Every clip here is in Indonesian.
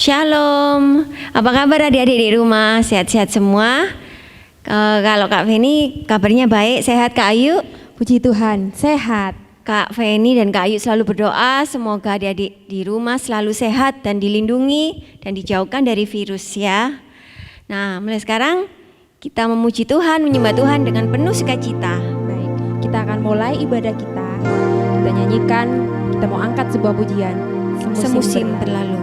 Shalom, apa kabar adik-adik di rumah? Sehat-sehat semua? Kalau Kak Feni kabarnya baik, sehat Kak Ayu? Puji Tuhan, sehat. Kak Feni dan Kak Ayu selalu berdoa semoga adik-adik di rumah selalu sehat dan dilindungi dan dijauhkan dari virus ya. Nah, mulai sekarang kita memuji Tuhan, menyembah Tuhan dengan penuh sukacita. Baik, kita akan mulai ibadah kita. Kita nyanyikan, kita mau angkat sebuah pujian. Semusim berlalu.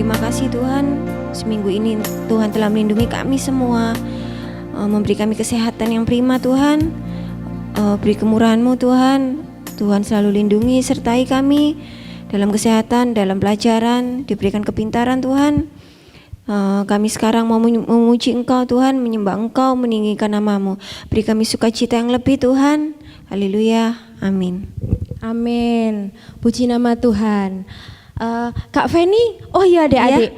terima kasih Tuhan, seminggu ini Tuhan telah melindungi kami semua, memberi kami kesehatan yang prima Tuhan. Beri kemurahan-Mu Tuhan. Tuhan selalu lindungi, sertai kami dalam kesehatan, dalam pelajaran, diberikan kepintaran Tuhan. Kami sekarang mau memuji Engkau Tuhan, menyembah Engkau, meninggikan nama-Mu. Beri kami sukacita yang lebih Tuhan. Haleluya, amin. Amin. Puji nama Tuhan. Kak Feni, oh iya adik-adik,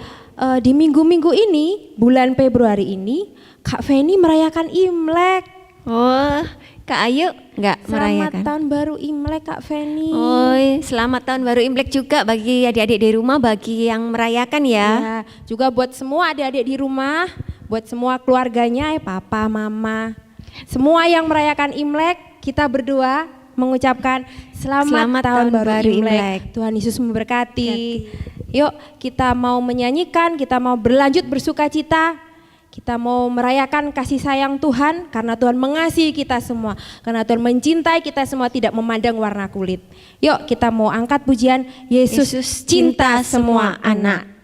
di minggu-minggu ini, bulan Februari ini, Kak Feni merayakan Imlek. Oh, Kak Ayu enggak merayakan? Selamat tahun baru Imlek Kak Feni. Oh, selamat tahun baru Imlek juga bagi adik-adik di rumah, bagi yang merayakan ya. Ya, juga buat semua adik-adik di rumah, buat semua keluarganya, papa, mama, semua yang merayakan Imlek, kita berdua mengucapkan selamat tahun baru Imlek. Tuhan Yesus memberkati. Yuk kita mau menyanyikan, kita mau berlanjut bersuka cita. Kita mau merayakan kasih sayang Tuhan karena Tuhan mengasihi kita semua. Karena Tuhan mencintai kita semua, tidak memandang warna kulit. Yuk kita mau angkat pujian Yesus cinta semua anak.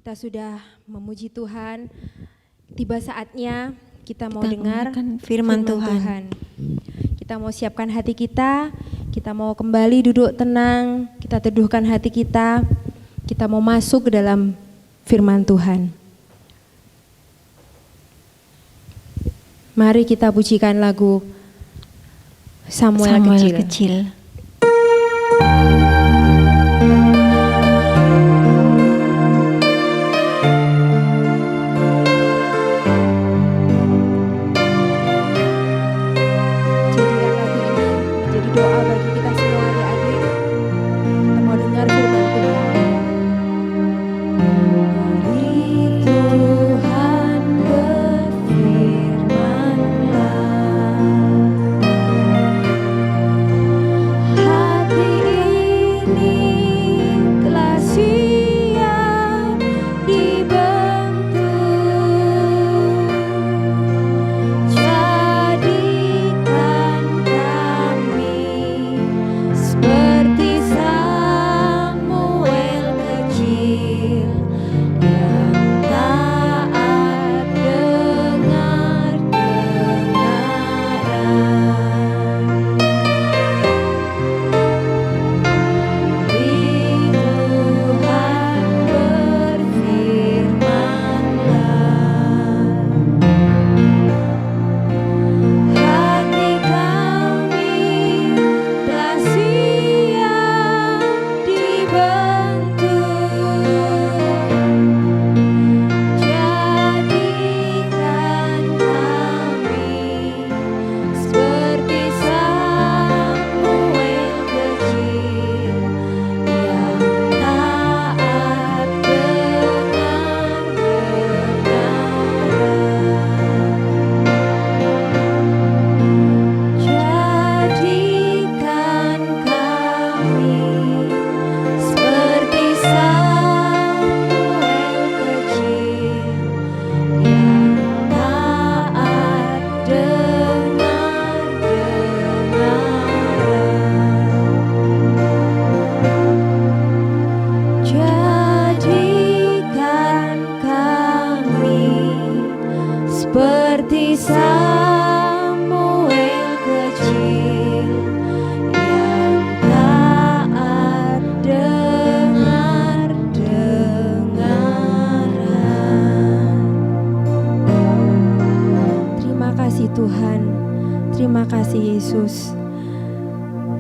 Kita sudah memuji Tuhan, tiba saatnya kita mau dengar firman Tuhan. Kita mau siapkan hati kita mau kembali duduk tenang, kita teduhkan hati kita mau masuk ke dalam firman Tuhan. Mari kita pujikan lagu Samuel Kecil.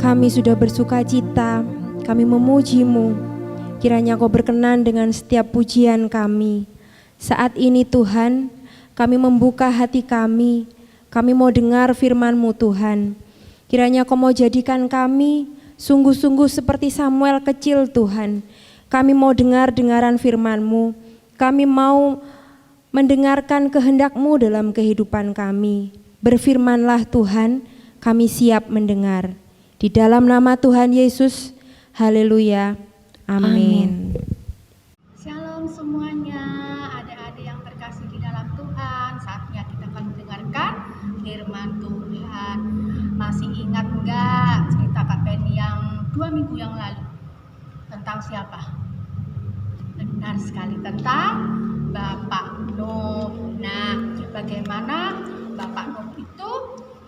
Kami sudah bersuka cita, kami memuji-Mu. Kiranya Kau berkenan dengan setiap pujian kami. Saat ini Tuhan, kami membuka hati kami mau dengar firman-Mu Tuhan. Kiranya Kau mau jadikan kami sungguh-sungguh seperti Samuel kecil Tuhan. Kami mau dengar-dengaran firman-Mu, kami mau mendengarkan kehendak-Mu dalam kehidupan kami. Berfirmanlah Tuhan, kami siap mendengar. Di dalam nama Tuhan Yesus, haleluya, amin. Shalom semuanya, adik-adik yang terkasih di dalam Tuhan. Saatnya kita akan mendengarkan firman Tuhan. Masih ingat enggak cerita Kak Penny yang 2 minggu yang lalu? Tentang siapa? Benar sekali, tentang Bapak Nuh. Nah, bagaimana Bapak Nuh itu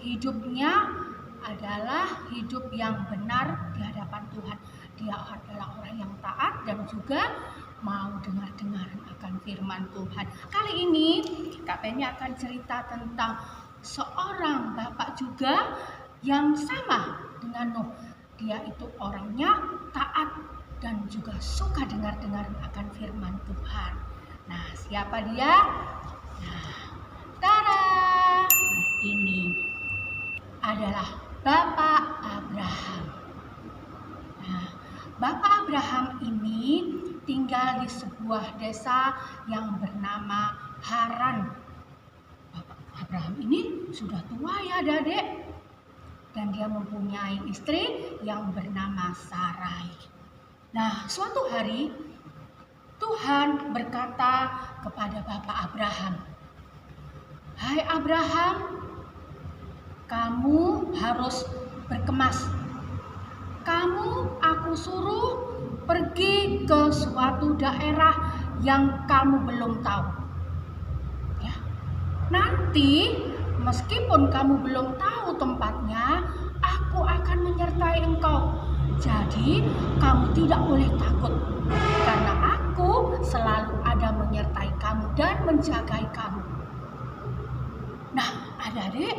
hidupnya adalah hidup yang benar di hadapan Tuhan. Dia adalah orang yang taat dan juga mau dengar-dengaran akan firman Tuhan. Kali ini Kak Penny akan cerita tentang seorang bapak juga yang sama dengan Nuh. Dia itu orangnya taat dan juga suka dengar-dengaran akan firman Tuhan. Nah, siapa dia? Nah, tada! Nah, ini adalah Bapak Abraham. Nah, Bapak Abraham ini tinggal di sebuah desa yang bernama Haran. Bapak Abraham ini sudah tua ya adik-adik. Dan dia mempunyai istri yang bernama Sarai. Nah, suatu hari Tuhan berkata kepada Bapak Abraham, "Hai Abraham, kamu harus berkemas. Aku suruh pergi ke suatu daerah yang kamu belum tahu. Ya. Nanti meskipun kamu belum tahu tempatnya, aku akan menyertai engkau. Jadi kamu tidak boleh takut, karena aku selalu ada menjagai kamu. Nah, adik-adik,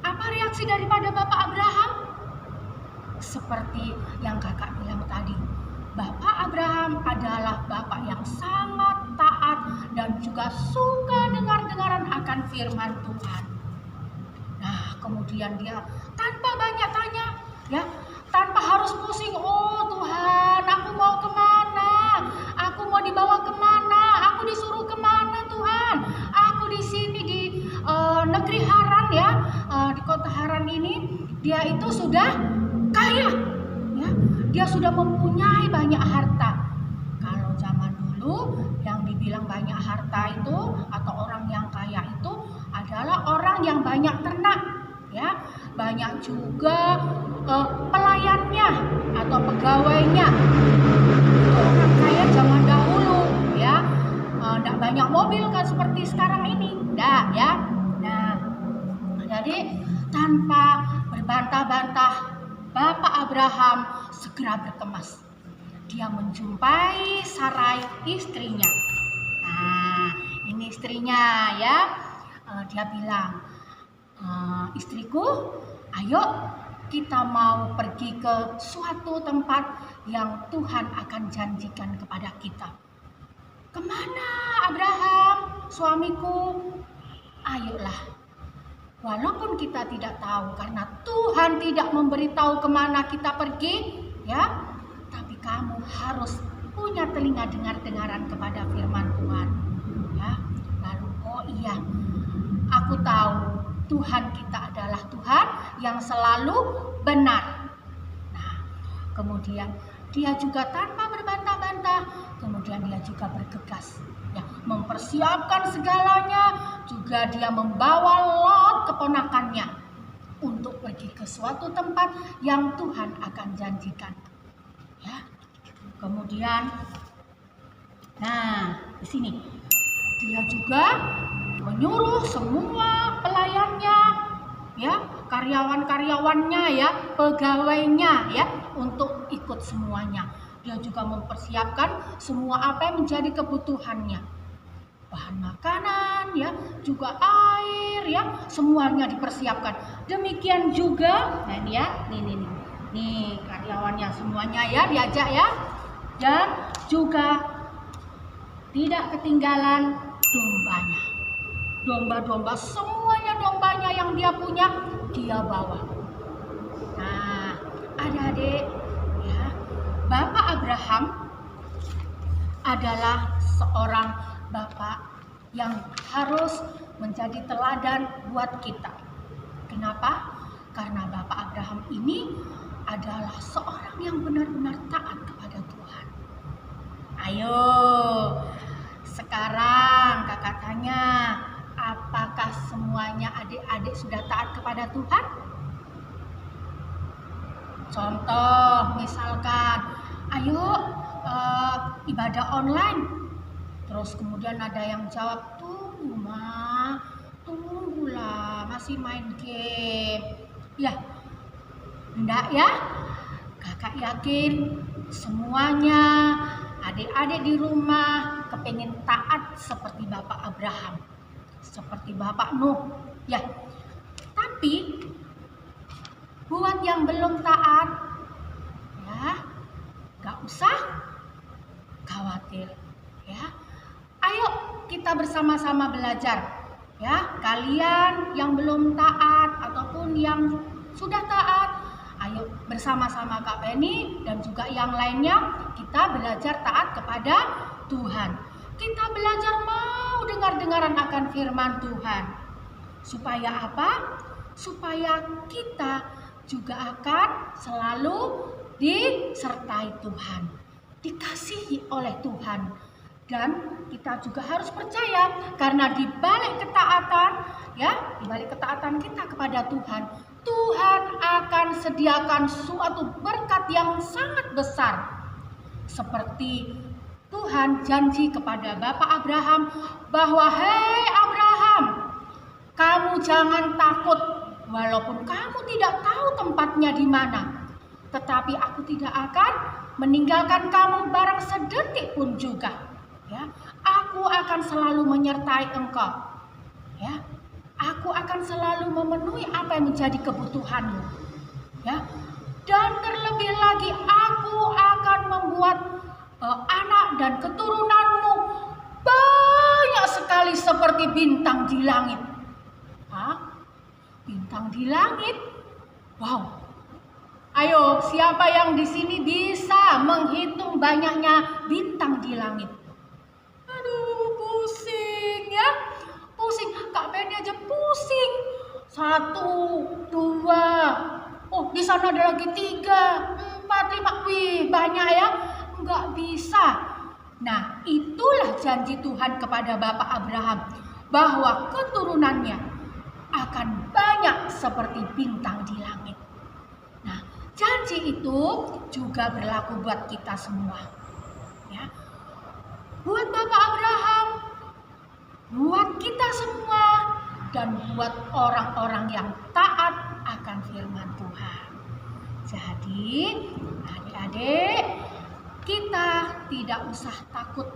apa reaksi daripada Bapak Abraham? Seperti yang kakak bilang tadi, Bapak Abraham adalah bapak yang sangat taat dan juga suka dengar-dengaran akan firman Tuhan. Nah, kemudian dia tanpa banyak tanya, ya, tanpa harus pusing, oh Tuhan, aku mau kemana? Aku mau dibawa kemana? Aku disuruh kemana Tuhan? Aku di sini di negeri Haran, ya, di kota Haran ini, dia itu sudah kaya, ya, dia sudah mempunyai banyak harta. Kalau zaman dulu yang dibilang banyak harta itu atau orang yang kaya itu adalah orang yang banyak ternak, ya, banyak juga pelayannya atau pegawainya. Itu orang kaya zaman dahulu, ya. Tidak banyak mobil kan seperti sekarang ini, tidak, ya. Nah, jadi tanpa berbantah-bantah, Bapak Abraham segera berkemas. Dia menjumpai Sarai, istrinya. Nah, ini istrinya, ya. Dia bilang, istriku, ayo kita mau pergi ke suatu tempat yang Tuhan akan janjikan kepada kita. Kemana Abraham, suamiku? Ayolah. Walaupun kita tidak tahu karena Tuhan tidak memberitahu kemana kita pergi, ya, tapi kamu harus punya telinga dengar-dengaran kepada firman Tuhan, ya. Lalu, oh iya, aku tahu Tuhan kita adalah Tuhan yang selalu benar. Nah, kemudian dia juga tanpa berbantah-bantah, kemudian dia juga bergegas, ya, mempersiapkan segalanya. Juga dia membawa Lot, keponakannya, untuk pergi ke suatu tempat yang Tuhan akan janjikan, ya. Kemudian, nah, di sini dia juga menyuruh semua pelayannya, ya, karyawan-karyawannya, ya, pegawainya, ya, untuk ikut semuanya. Dia juga mempersiapkan semua apa yang menjadi kebutuhannya, bahan makanan, ya, juga air, ya, semuanya dipersiapkan. Demikian juga, nah ini, ya, nih karyawannya semuanya, ya, diajak, ya, dan juga tidak ketinggalan dombanya. Domba-domba, semuanya dombanya yang dia punya, dia bawa. Nah, adik-adik, ya, Bapak Abraham adalah seorang bapak yang harus menjadi teladan buat kita. Kenapa? Karena Bapak Abraham ini adalah seorang yang benar-benar taat kepada Tuhan. Ayo, sekarang kakak tanya, apakah semuanya adik-adik sudah taat kepada Tuhan? Contoh, misalkan, ayo ibadah online. Terus kemudian ada yang jawab, tunggulah, masih main game. Ya, enggak, ya? Kakak yakin semuanya adik-adik di rumah kepengen taat seperti Bapak Abraham, seperti Bapak Nuh, ya. Tapi buat yang belum taat, ya, gak usah khawatir, ya. Ayo kita bersama-sama belajar, ya. Kalian yang belum taat ataupun yang sudah taat, ayo bersama-sama Kak Penny dan juga yang lainnya kita belajar taat kepada Tuhan. Kita belajar mau dengar-dengaran akan firman Tuhan. Supaya apa? Supaya kita juga akan selalu disertai Tuhan, dikasihi oleh Tuhan. Dan kita juga harus percaya karena di balik ketaatan, ya, di balik ketaatan kita kepada Tuhan, Tuhan akan sediakan suatu berkat yang sangat besar. Seperti Tuhan janji kepada Bapak Abraham bahwa, hei Abraham, kamu jangan takut walaupun kamu tidak tahu tempatnya di mana, tetapi aku tidak akan meninggalkan kamu barang sedetik pun juga. Ya, aku akan selalu menyertai engkau. Ya, aku akan selalu memenuhi apa yang menjadi kebutuhanmu. Ya, dan terlebih lagi aku akan membuat anak dan keturunanmu banyak sekali seperti bintang di langit. Bintang di langit? Wow. Ayo, siapa yang di sini bisa menghitung banyaknya bintang di langit? Aduh, pusing ya. Pusing, Kak Benny aja pusing. 1, 2. Oh, di sana ada lagi 3, 4, 5. Wih, banyak ya. Enggak bisa. Nah, itulah janji Tuhan kepada Bapak Abraham, bahwa keturunannya akan banyak seperti bintang di langit. Nah, janji itu juga berlaku buat kita semua. Ya. Buat Bapak Abraham, buat kita semua, dan buat orang-orang yang taat akan firman Tuhan. Jadi, adik-adik, kita tidak usah takut,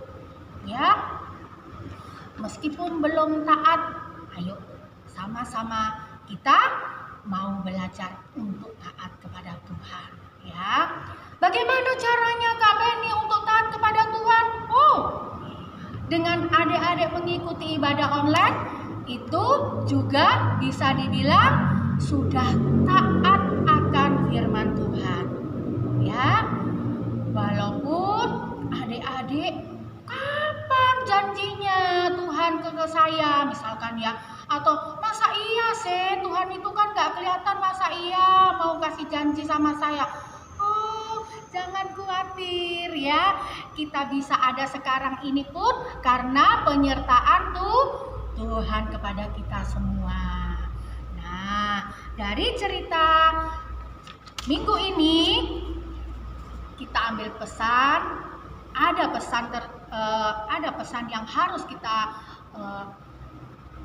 ya. Meskipun belum taat, ayo sama-sama kita mau belajar untuk taat kepada Tuhan, ya. Bagaimana caranya Kak Benny untuk taat kepada Tuhan? Oh, dengan adik-adik mengikuti ibadah online, itu juga bisa dibilang sudah taat akan firman Tuhan, ya. Walaupun adik-adik, kapan janjinya Tuhan ke saya, misalkan ya, atau masa iya sih Tuhan itu kan gak kelihatan, masa iya mau kasih janji sama saya. Oh, jangan khawatir ya, kita bisa ada sekarang ini pun karena penyertaan Tuhan kepada kita semua. Nah, dari cerita minggu ini kita ambil pesan, ada pesan yang harus kita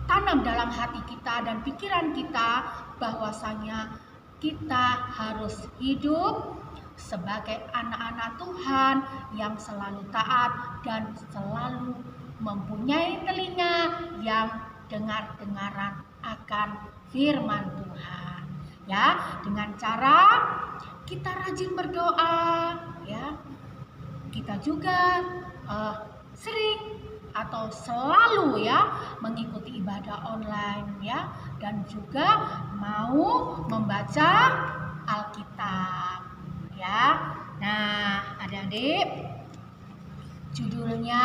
tanam dalam hati kita dan pikiran kita, bahwasanya kita harus hidup sebagai anak-anak Tuhan yang selalu taat dan selalu mempunyai telinga yang dengar-dengaran akan firman Tuhan. Ya, dengan cara kita rajin berdoa, ya. Kita juga sering atau selalu ya mengikuti ibadah online, ya, dan juga mau membaca Alkitab, ya. Nah, adik-adik, judulnya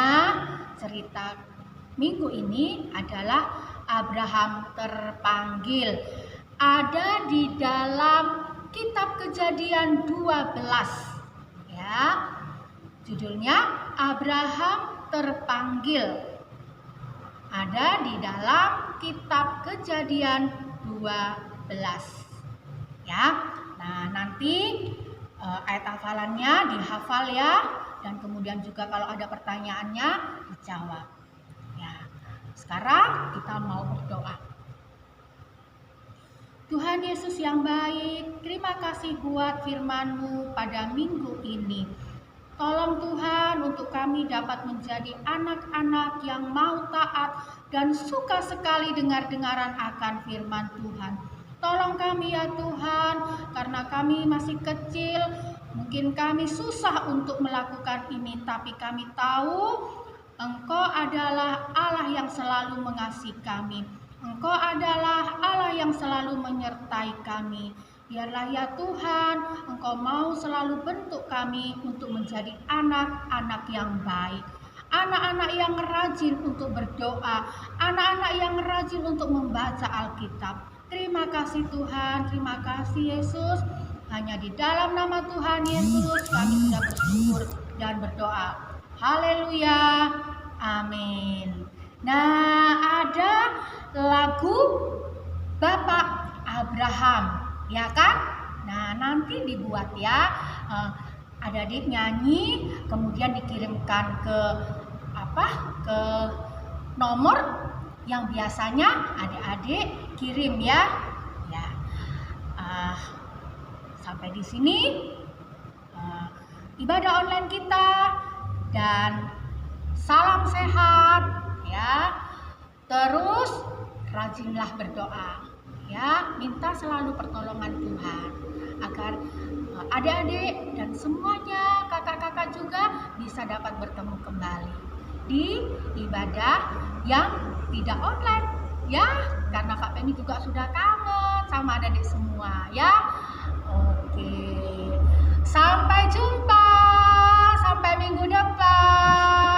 cerita minggu ini adalah Abraham terpanggil. Ada di dalam kitab Kejadian 12, ya. Judulnya Abraham terpanggil. Ada di dalam kitab Kejadian 12, ya. Nah, nanti ayat hafalannya dihafal ya, dan kemudian juga kalau ada pertanyaannya dijawab. Ya. Sekarang kita mau berdoa. Tuhan Yesus yang baik, terima kasih buat firman-Mu pada minggu ini. Tolong Tuhan untuk kami dapat menjadi anak-anak yang mau taat dan suka sekali dengar-dengaran akan firman Tuhan. Tolong kami ya Tuhan, karena kami masih kecil, mungkin kami susah untuk melakukan ini, tapi kami tahu Engkau adalah Allah yang selalu mengasihi kami. Engkau adalah Allah yang selalu menyertai kami. Biarlah ya Tuhan, Engkau mau selalu bentuk kami untuk menjadi anak-anak yang baik. Anak-anak yang rajin untuk berdoa, anak-anak yang rajin untuk membaca Alkitab. Terima kasih Tuhan, terima kasih Yesus. Hanya di dalam nama Tuhan Yesus kami sudah bersyukur dan berdoa. Haleluya, amin. Nah, ada lagu Bapak Abraham, ya kan? Nah, nanti dibuat ya, adik-adik nyanyi, kemudian dikirimkan ke nomor yang biasanya adik-adik kirim ya. Ya, sampai di sini ibadah online kita, dan salam sehat ya. Terus rajinlah berdoa ya, minta selalu pertolongan Tuhan agar adik-adik dan semuanya, kakak-kakak juga bisa dapat bertemu kembali di ibadah yang tidak online ya, karena Kak Penny juga sudah kangen sama adik-adik semua ya. Oke, sampai jumpa, sampai minggu depan.